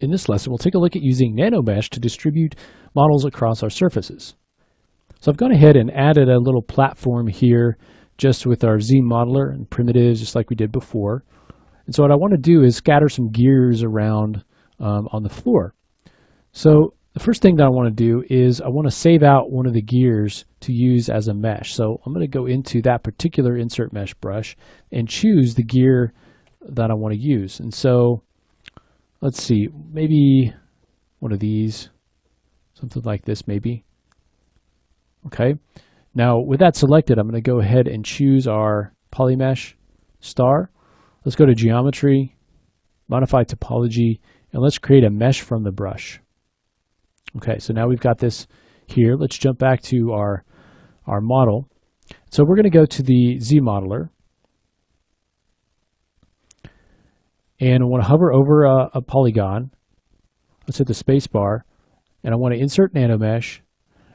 in this lesson, we'll take a look at using nanomesh to distribute models across our surfaces. So I've gone ahead and added a little platform here just with our Z modeler and primitives, just like we did before. And so what I want to do is scatter some gears around on the floor. So the first thing that I want to do is I want to save out one of the gears to use as a mesh. So I'm going to go into that particular insert mesh brush and choose the gear that I want to use. And so let's see, maybe one of these, something like this maybe. Okay, now with that selected, I'm going to go ahead and choose our polymesh star. Let's go to geometry, modify topology, and let's create a mesh from the brush. Okay, so now we've got this here. Let's jump back to our model. So we're going to go to the Z modeler. And I want to hover over a polygon. Let's hit the space bar. And I want to insert nanomesh.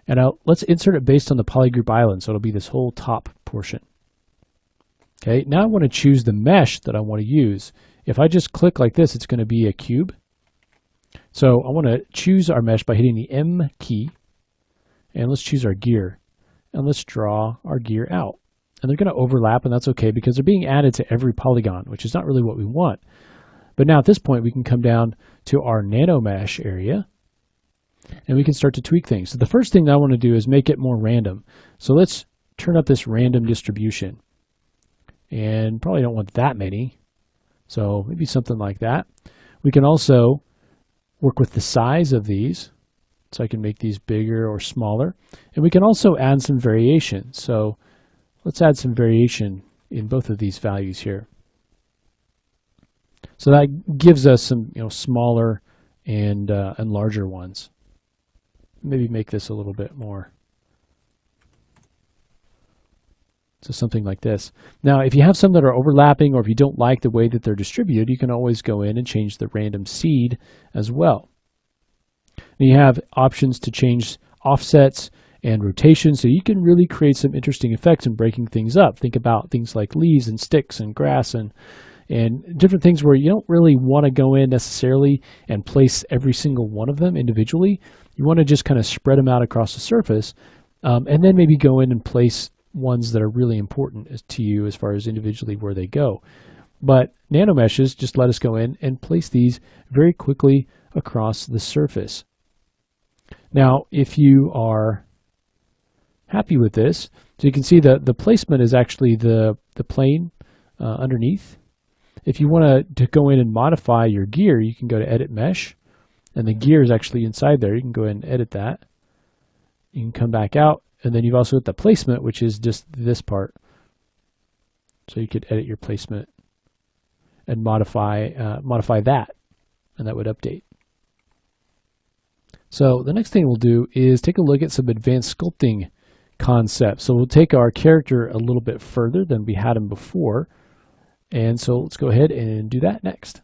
And let's insert it based on the polygroup island. So it'll be this whole top portion. Okay, now I want to choose the mesh that I want to use. If I just click like this, it's going to be a cube. So I want to choose our mesh by hitting the M key. And let's choose our gear. And let's draw our gear out. And they're going to overlap, and that's okay because they're being added to every polygon, which is not really what we want. But now at this point, we can come down to our nanomesh area, and we can start to tweak things. So the first thing that I want to do is make it more random. So let's turn up this random distribution. And probably don't want that many. So maybe something like that. We can also work with the size of these. So I can make these bigger or smaller. And we can also add some variation. So let's add some variation in both of these values here. So that gives us some, smaller and larger ones. Maybe make this a little bit more. So something like this. Now, if you have some that are overlapping, or if you don't like the way that they're distributed, you can always go in and change the random seed as well. And you have options to change offsets and rotation, so you can really create some interesting effects in breaking things up. Think about things like leaves and sticks and grass and different things where you don't really want to go in necessarily and place every single one of them individually. You want to just kind of spread them out across the surface, and then maybe go in and place ones that are really important to you as far as individually where they go. But nanomeshes just let us go in and place these very quickly across the surface. Now, if you are happy with this, so you can see that the placement is actually the plane underneath. If you want to go in and modify your gear, you can go to Edit Mesh, and the gear is actually inside there. You can go ahead and edit that. You can come back out, and then you've also got the placement, which is just this part. So you could edit your placement and modify that, and that would update. So the next thing we'll do is take a look at some advanced sculpting concepts. So we'll take our character a little bit further than we had him before. And so let's go ahead and do that next.